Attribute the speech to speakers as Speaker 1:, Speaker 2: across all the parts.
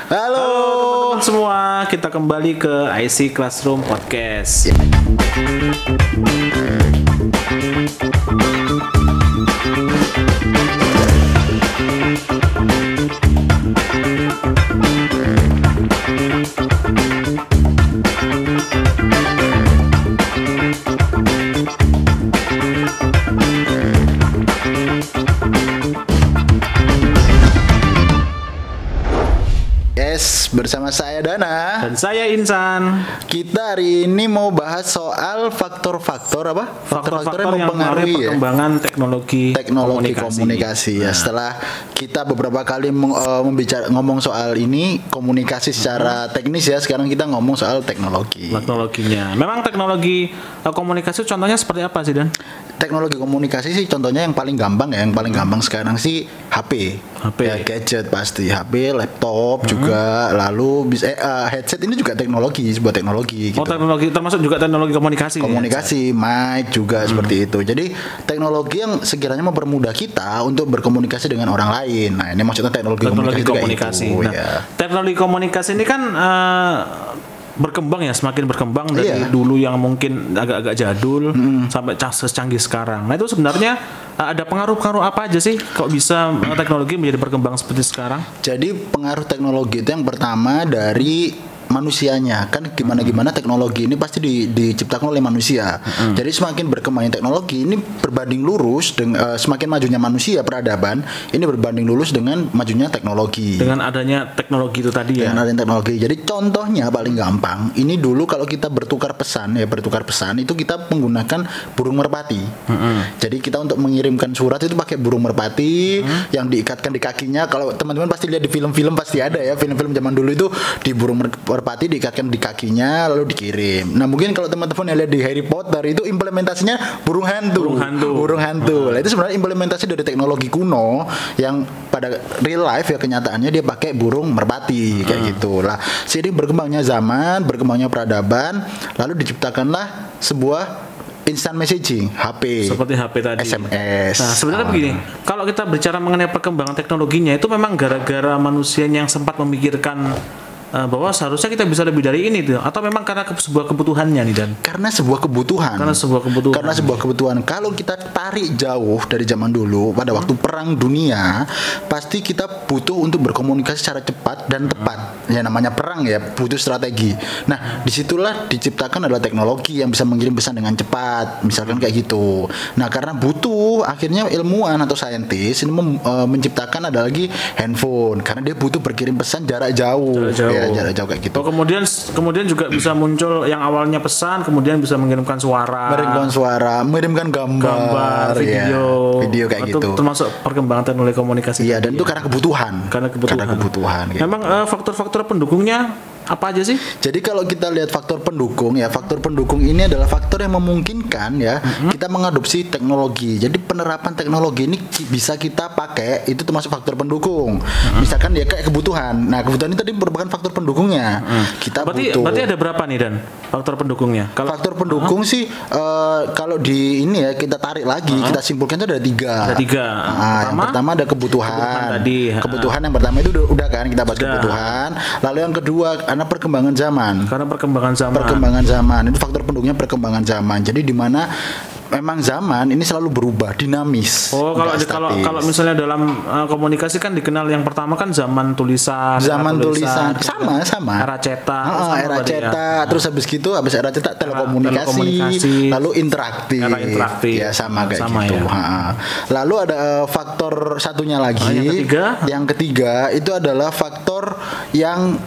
Speaker 1: Halo
Speaker 2: teman-teman semua, kita kembali ke IC Classroom Podcast.
Speaker 1: Bersama saya Dana
Speaker 2: Dan saya Insan.
Speaker 1: Kita hari ini mau bahas soal faktor-faktor apa?
Speaker 2: Faktor-faktor yang mempengaruhi perkembangan teknologi
Speaker 1: komunikasi ya. Setelah kita beberapa kali ngomong soal ini komunikasi secara teknis ya, sekarang kita ngomong soal teknologinya.
Speaker 2: Memang teknologi komunikasi contohnya seperti apa sih, Dan?
Speaker 1: Teknologi komunikasi sih contohnya yang paling gampang ya, yang paling gampang sekarang sih HP. Ya, gadget pasti, HP, laptop juga, lalu bisa headset ini juga sebuah teknologi gitu.
Speaker 2: Oh, teknologi termasuk juga teknologi komunikasi.
Speaker 1: Komunikasi, mic juga seperti itu. Jadi teknologi yang sekiranya mempermudah kita untuk berkomunikasi dengan orang lain. Nah, ini maksudnya teknologi komunikasi. Itu,
Speaker 2: nah, ya. Teknologi komunikasi ini kan berkembang ya, semakin berkembang dari dulu yang mungkin agak-agak jadul sampai secanggih sekarang. Nah, itu sebenarnya ada pengaruh-pengaruh apa aja sih kok bisa teknologi menjadi berkembang seperti sekarang?
Speaker 1: Jadi pengaruh teknologi itu yang pertama dari manusianya, kan gimana teknologi ini pasti diciptakan oleh manusia. Jadi semakin berkembangnya teknologi ini berbanding lurus dengan semakin majunya manusia peradaban ini berbanding lurus dengan majunya teknologi.
Speaker 2: Dengan adanya teknologi itu tadi ya.
Speaker 1: Dengan adanya teknologi. Jadi contohnya paling gampang, ini dulu kalau kita bertukar pesan itu kita menggunakan burung merpati. Jadi kita untuk mengirimkan surat itu pakai burung merpati yang diikatkan di kakinya. Kalau teman-teman pasti lihat di film-film pasti ada ya, film-film zaman dulu itu di burung merpati diikatkan di kakinya lalu dikirim. Nah, mungkin kalau teman-teman yang lihat di Harry Potter itu implementasinya burung hantu. Nah, itu sebenarnya implementasi dari teknologi kuno yang pada real life ya, kenyataannya dia pakai burung merpati kayak gitu. Lah, seiring berkembangnya zaman, berkembangnya peradaban, lalu diciptakanlah sebuah instant messaging, HP.
Speaker 2: Seperti HP tadi.
Speaker 1: SMS.
Speaker 2: Nah, sebenarnya begini, kalau kita bicara mengenai perkembangan teknologinya itu memang gara-gara manusia yang sempat memikirkan bahwa seharusnya kita bisa lebih dari ini tuh, atau memang karena sebuah kebutuhannya nih, Dan?
Speaker 1: Karena sebuah kebutuhan. Kalau kita tarik jauh dari zaman dulu pada waktu perang dunia, pasti kita butuh untuk berkomunikasi secara cepat dan tepat. Ya, namanya perang ya, butuh strategi. Nah, disitulah diciptakan adalah teknologi yang bisa mengirim pesan dengan cepat, misalkan kayak gitu. Nah, karena butuh, akhirnya ilmuwan atau saintis ini menciptakan ada lagi handphone, karena dia butuh berkirim pesan jarak jauh. Jarak jauh kayak gitu.
Speaker 2: Kemudian juga bisa muncul yang awalnya pesan, kemudian bisa mengirimkan suara,
Speaker 1: mengirimkan gambar, video kayak
Speaker 2: itu
Speaker 1: gitu.
Speaker 2: Termasuk perkembangan teknologi komunikasi.
Speaker 1: Iya, dan itu karena kebutuhan.
Speaker 2: Gitu. Memang faktor-faktor pendukungnya apa aja sih?
Speaker 1: Jadi kalau kita lihat faktor pendukung ini adalah faktor yang memungkinkan ya kita mengadopsi teknologi. Jadi penerapan teknologi ini bisa kita pakai, itu termasuk faktor pendukung. Misalkan ya kayak kebutuhan. Nah, kebutuhan ini tadi merupakan faktor pendukungnya.
Speaker 2: Berarti ada berapa nih, Dan, faktor pendukungnya?
Speaker 1: Faktor pendukung sih kalau di ini ya kita tarik lagi, kita simpulkan itu ada tiga. Yang pertama ada kebutuhan. Kebutuhan yang pertama itu udah kan kita bahas kebutuhan. Lalu yang kedua karena perkembangan zaman itu faktor pendukungnya perkembangan zaman. Jadi di mana memang zaman ini selalu berubah, dinamis.
Speaker 2: Oh, kalau misalnya dalam komunikasi kan dikenal yang pertama kan zaman tulisan. Sama. Era cetak.
Speaker 1: Terus habis era cetak telekomunikasi. Lalu interaktif. Ya, sama kayak gitu. Ya. Lalu ada faktor satunya lagi. Yang ketiga itu adalah faktor yang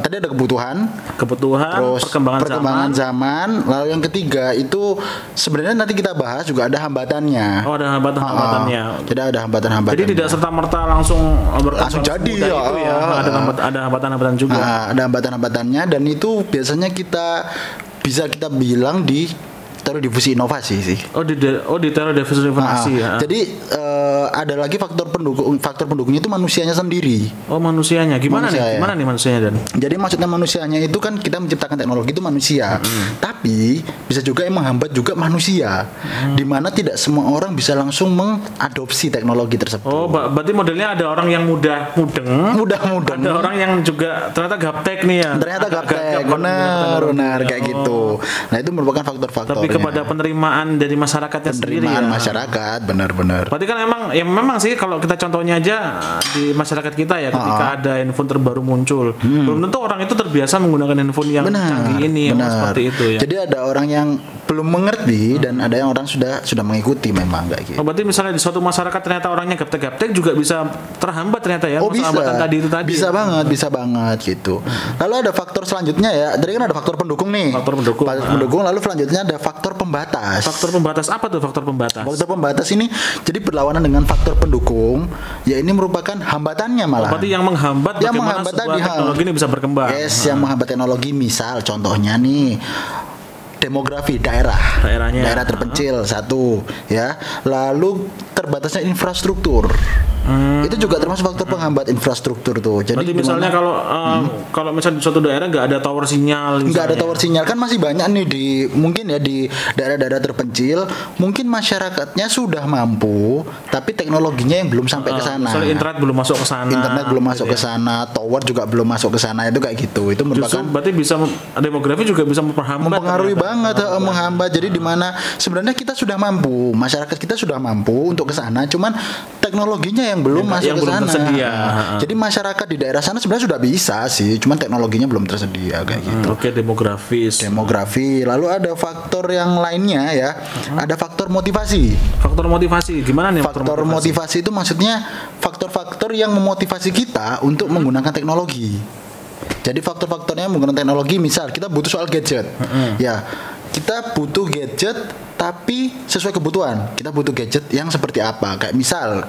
Speaker 1: tadi ada kebutuhan, terus perkembangan zaman. Lalu yang ketiga itu sebenarnya nanti kita bahas juga ada hambatannya.
Speaker 2: Oh, ada hambatannya.
Speaker 1: Jadi ada hambatan-hambatan.
Speaker 2: Jadi tidak serta-merta langsung
Speaker 1: jadi
Speaker 2: ya. Ada hambatan-hambatan juga.
Speaker 1: Ada hambatan-hambatannya, dan itu biasanya bisa kita bilang di Teori difusi inovasi sih.
Speaker 2: Di teori difusi inovasi ya.
Speaker 1: Jadi ada lagi faktor pendukungnya itu manusianya sendiri.
Speaker 2: Oh, manusianya. Gimana nih manusianya dan?
Speaker 1: Jadi maksudnya manusianya itu kan kita menciptakan teknologi itu manusia. Tapi bisa juga yang menghambat juga manusia. Di mana tidak semua orang bisa langsung mengadopsi teknologi tersebut.
Speaker 2: Oh, berarti modelnya ada orang yang mudeng. Ada orang yang juga ternyata gaptek nih ya.
Speaker 1: Ternyata gaptek. Benar kayak gitu. Nah, itu merupakan faktor-faktor.
Speaker 2: Tapi kepada penerimaan dari masyarakatnya sendiri ya.
Speaker 1: Masyarakat benar-benar.
Speaker 2: Berarti kan memang sih kalau kita contohnya aja di masyarakat kita ya, ketika ada handphone terbaru muncul, belum tentu orang itu terbiasa menggunakan handphone yang canggih ini seperti itu ya.
Speaker 1: Jadi ada orang yang belum mengerti dan ada yang orang sudah mengikuti memang kayak gitu.
Speaker 2: Oh, berarti misalnya di suatu masyarakat ternyata orangnya gaptek juga bisa terhambat ternyata ya.
Speaker 1: Oh, bisa.
Speaker 2: Tadi itu tadi.
Speaker 1: Bisa banget gitu. Lalu ada faktor selanjutnya ya. Tadi kan ada faktor pendukung nih.
Speaker 2: Faktor pendukung.
Speaker 1: Lalu selanjutnya ada faktor pembatas.
Speaker 2: Faktor pembatas apa tuh faktor pembatas?
Speaker 1: Faktor pembatas ini jadi berlawanan dengan faktor pendukung. Ya ini merupakan hambatannya malah.
Speaker 2: Berarti yang menghambat teknologi ini bisa berkembang.
Speaker 1: Yes, yang menghambat teknologi misal contohnya nih demografi daerah terpencil satu ya, lalu terbatasnya infrastruktur. Itu juga termasuk faktor penghambat infrastruktur tuh. Jadi
Speaker 2: misalnya kalau misalnya di suatu daerah nggak ada tower sinyal,
Speaker 1: kan masih banyak nih mungkin ya di daerah-daerah terpencil, mungkin masyarakatnya sudah mampu, tapi teknologinya yang belum sampai ke sana.
Speaker 2: Misalnya internet belum masuk ke sana,
Speaker 1: tower juga belum masuk ke sana, itu kayak gitu. Itu merupakan
Speaker 2: berarti demografi juga bisa
Speaker 1: mempengaruhi banget, menghambat. Jadi di mana sebenarnya kita sudah mampu, masyarakat kita sudah mampu untuk ke sana, cuman teknologinya yang belum masuk ke sana. Jadi masyarakat di daerah sana sebenarnya sudah bisa sih, cuman teknologinya belum tersedia kayak gitu.
Speaker 2: Oke, demografi. Lalu ada faktor yang lainnya ya. Ada faktor motivasi. Faktor motivasi gimana nih?
Speaker 1: Faktor motivasi itu maksudnya faktor-faktor yang memotivasi kita untuk menggunakan teknologi. Jadi faktor-faktornya menggunakan teknologi, misal kita butuh soal gadget. Ya, kita butuh gadget tapi sesuai kebutuhan. Kita butuh gadget yang seperti apa? Kayak misal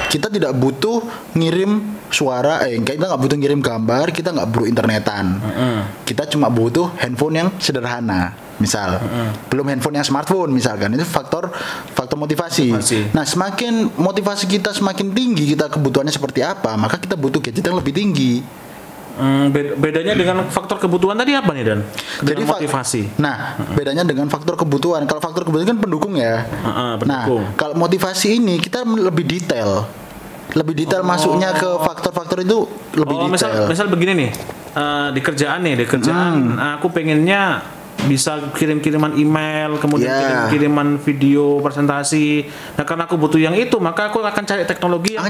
Speaker 1: kita tidak butuh ngirim suara, kita nggak butuh ngirim gambar, kita nggak butuh internetan. Kita cuma butuh handphone yang sederhana. Misal, belum handphone yang smartphone misalkan. Itu faktor motivasi. Nah, semakin motivasi kita semakin tinggi, kita kebutuhannya seperti apa, maka kita butuh gadget yang lebih tinggi.
Speaker 2: Bedanya dengan faktor kebutuhan tadi apa nih Dan?
Speaker 1: Jadi motivasi. Nah, bedanya dengan faktor kebutuhan. Kalau faktor kebutuhan kan pendukung ya.
Speaker 2: Pendukung.
Speaker 1: Nah, kalau motivasi ini kita lebih detail. Masuknya ke faktor-faktor itu lebih detail.
Speaker 2: Misal begini nih. Di kerjaan aku pengennya bisa kirim-kiriman email, kemudian kirim-kiriman video presentasi. Nah, karena aku butuh yang itu, maka aku akan cari teknologi yang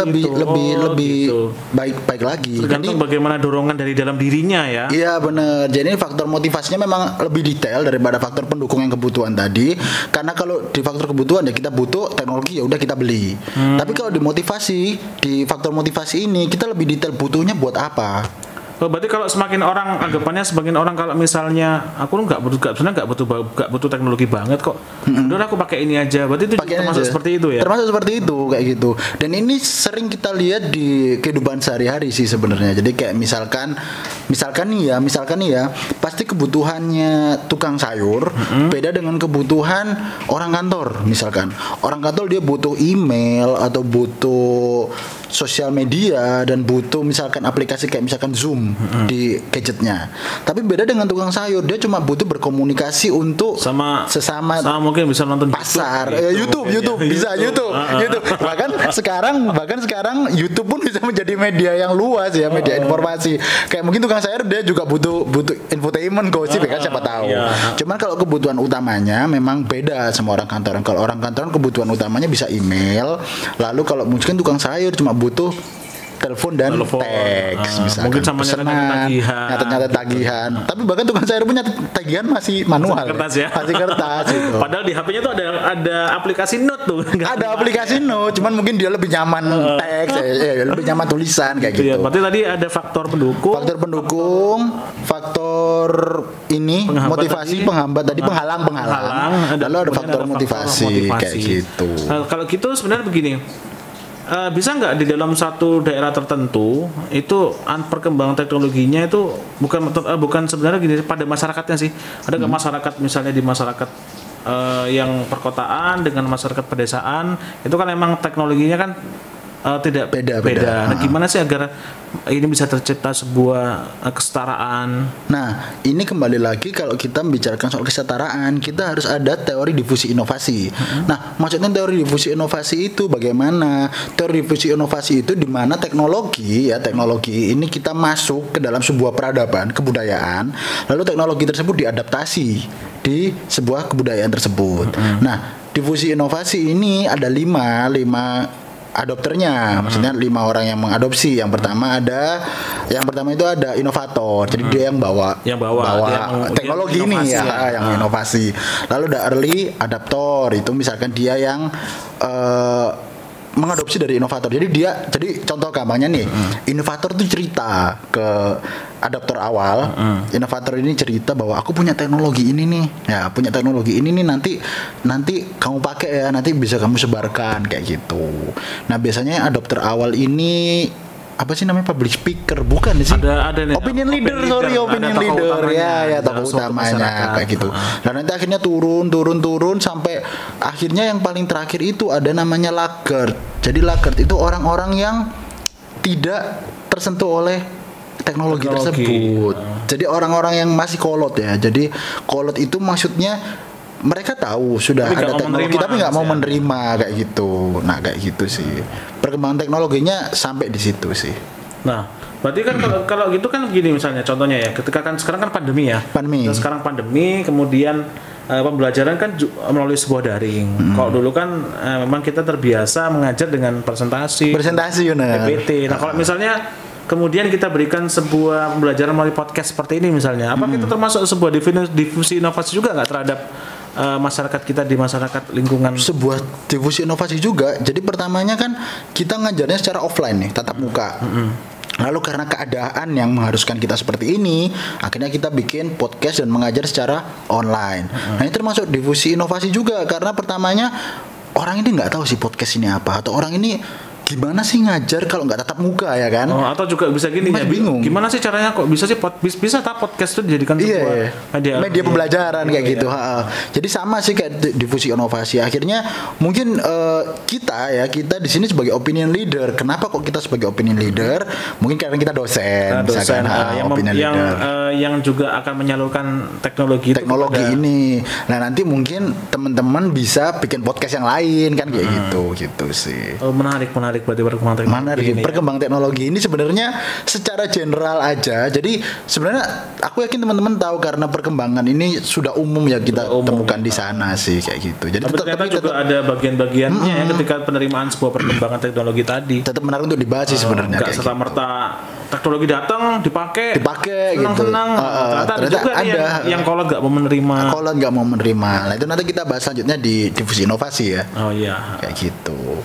Speaker 1: lebih baik lagi.
Speaker 2: Tergantung bagaimana dorongan dari dalam dirinya ya.
Speaker 1: Iya benar. Jadi faktor motivasinya memang lebih detail daripada faktor pendukung yang kebutuhan tadi. Karena kalau di faktor kebutuhan ya kita butuh teknologi, ya udah kita beli. Tapi kalau di faktor motivasi ini kita lebih detail butuhnya buat apa.
Speaker 2: Berarti kalau semakin orang anggapannya sebagian orang kalau misalnya aku nggak butuh teknologi banget kok, udah aku pakai ini aja. Berarti itu termasuk seperti itu ya?
Speaker 1: Termasuk seperti itu kayak gitu. Dan ini sering kita lihat di kehidupan sehari-hari sih sebenarnya. Jadi kayak misalkan nih ya, pasti kebutuhannya tukang sayur beda dengan kebutuhan orang kantor. Misalkan orang kantor dia butuh email atau butuh sosial media dan butuh misalkan aplikasi kayak misalkan Zoom di gadgetnya. Tapi beda dengan tukang sayur, dia cuma butuh berkomunikasi untuk
Speaker 2: sama mungkin bisa nonton
Speaker 1: pasar, YouTube bisa YouTube. Bahkan sekarang YouTube pun bisa menjadi media yang luas ya, media informasi. Kayak mungkin tukang sayur dia juga butuh infotainment, gosip kan siapa tahu. Cuman kalau kebutuhan utamanya memang beda sama orang kantoran. Kalau orang kantoran kebutuhan utamanya bisa email, lalu kalau mungkin tukang sayur cuma butuh telepon dan teks, misalkan
Speaker 2: mungkin sama
Speaker 1: nyata tagihan. Tapi bahkan tukang sayur punya tagihan masih manual, masih kertas gitu.
Speaker 2: Padahal di HP-nya tuh ada aplikasi note tuh.
Speaker 1: Ada aplikasi note, cuman mungkin dia lebih nyaman teks, lebih nyaman tulisan kayak gitu.
Speaker 2: Berarti tadi ada faktor pendukung,
Speaker 1: faktor ini motivasi, penghambat tadi, penghalang.
Speaker 2: Lalu
Speaker 1: ada faktor motivasi kayak gitu.
Speaker 2: Kalau gitu sebenarnya begini. bisa nggak di dalam satu daerah tertentu itu perkembangan teknologinya itu bukan sebenarnya gini pada masyarakatnya sih. Ada nggak masyarakat misalnya di masyarakat yang perkotaan dengan masyarakat pedesaan itu kan memang teknologinya kan tidak beda. Nah, gimana sih agar ini bisa tercipta sebuah kesetaraan?
Speaker 1: Nah, ini kembali lagi kalau kita membicarakan soal kesetaraan, kita harus ada teori difusi inovasi. Nah, maksudnya teori difusi inovasi itu bagaimana? Teori difusi inovasi itu di mana teknologi ini kita masuk ke dalam sebuah peradaban, kebudayaan, lalu teknologi tersebut diadaptasi di sebuah kebudayaan tersebut. Nah, difusi inovasi ini ada lima adopternya, maksudnya 5 orang yang mengadopsi. Yang pertama itu ada inovator, jadi dia yang bawa teknologi ini yang inovasi. Lalu ada early adaptor, itu misalkan dia yang mengadopsi dari inovator. Jadi contoh gampangnya nih, inovator tuh cerita ke adaptor awal. Inovator ini cerita bahwa aku punya teknologi ini nih. Ya, punya teknologi ini nih nanti kamu pakai ya, nanti bisa kamu sebarkan kayak gitu. Nah, biasanya adaptor awal ini apa sih namanya, public speaker bukan sih?
Speaker 2: Ada
Speaker 1: opinion leader ya tokoh utamanya kayak gitu. Dan nanti akhirnya turun sampai akhirnya yang paling terakhir itu ada namanya laggard. Jadi laggard itu orang-orang yang tidak tersentuh oleh teknologi tersebut. Jadi orang-orang yang masih kolot ya. Jadi kolot itu maksudnya mereka tahu sudah ada teknologi tapi nggak mau menerima kayak gitu. Nah, kayak gitu sih. Perkembangan teknologinya sampai di situ sih.
Speaker 2: Nah, berarti kan kalau gitu kan begini misalnya contohnya ya, ketika kan sekarang kan pandemi ya. Dan sekarang pandemi, kemudian pembelajaran kan melalui sebuah daring. Kalau dulu kan memang kita terbiasa mengajar dengan presentasi
Speaker 1: benar.
Speaker 2: PPT. Nah, kalau misalnya kemudian kita berikan sebuah pembelajaran melalui podcast seperti ini misalnya, apa itu termasuk sebuah difusi inovasi juga nggak terhadap masyarakat kita di masyarakat lingkungan?
Speaker 1: Sebuah difusi inovasi juga. Jadi pertamanya kan kita ngajarnya secara offline nih, tatap muka. Lalu karena keadaan yang mengharuskan kita seperti ini, akhirnya kita bikin podcast dan mengajar secara online. Nah, ini termasuk difusi inovasi juga karena pertamanya orang ini nggak tahu sih podcast ini apa, atau orang ini gimana sih ngajar kalau nggak tatap muka ya kan?
Speaker 2: Atau juga bisa gini ya, bingung. Gimana sih caranya kok bisa sih bisa podcast itu dijadikan sebuah
Speaker 1: media pembelajaran kayak gitu. Jadi sama sih kayak difusi inovasi. Akhirnya mungkin kita di sini sebagai opinion leader. Kenapa kok kita sebagai opinion leader? Mungkin karena kita dosen
Speaker 2: yang juga akan menyalurkan teknologi
Speaker 1: ini. Nah, nanti mungkin teman-teman bisa bikin podcast yang lain kan kayak gitu sih.
Speaker 2: Menarik berarti perkembangan
Speaker 1: teknologi ini sebenarnya secara general aja. Jadi sebenarnya aku yakin teman-teman tahu karena perkembangan ini sudah umum ya kita temukan di sana sih kayak gitu. Jadi
Speaker 2: tapi juga ada bagian-bagiannya ya ketika penerimaan sebuah perkembangan teknologi tadi.
Speaker 1: Tetap menarik untuk dibahas sih sebenarnya.
Speaker 2: Enggak serta-merta teknologi datang dipakai
Speaker 1: senang-senang.
Speaker 2: Ternyata ada juga yang kolot nggak mau menerima.
Speaker 1: Nah, itu nanti kita bahas selanjutnya di difusi inovasi ya.
Speaker 2: Oh iya.
Speaker 1: Kayak gitu.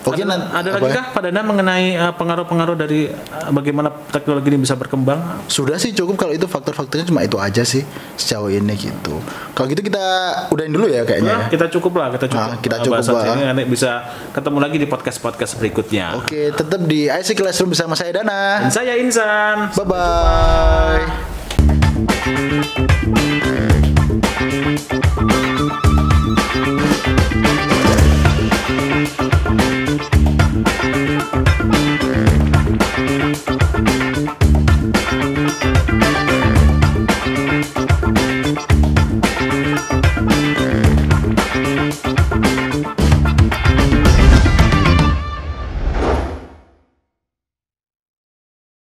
Speaker 2: Oke, ada lagi kah Pak Danang mengenai pengaruh-pengaruh dari bagaimana teknologi ini bisa berkembang?
Speaker 1: Sudah sih cukup kalau itu faktor-faktornya cuma itu aja sih sejauh ini gitu. Kalau gitu kita udahin dulu ya kayaknya.
Speaker 2: Kita cukup lah.
Speaker 1: Kita cukup
Speaker 2: ini nanti bisa ketemu lagi di podcast berikutnya.
Speaker 1: Oke, tetap di IC Classroom bersama saya Dana.
Speaker 2: Dan saya Insan.
Speaker 1: Bye-bye.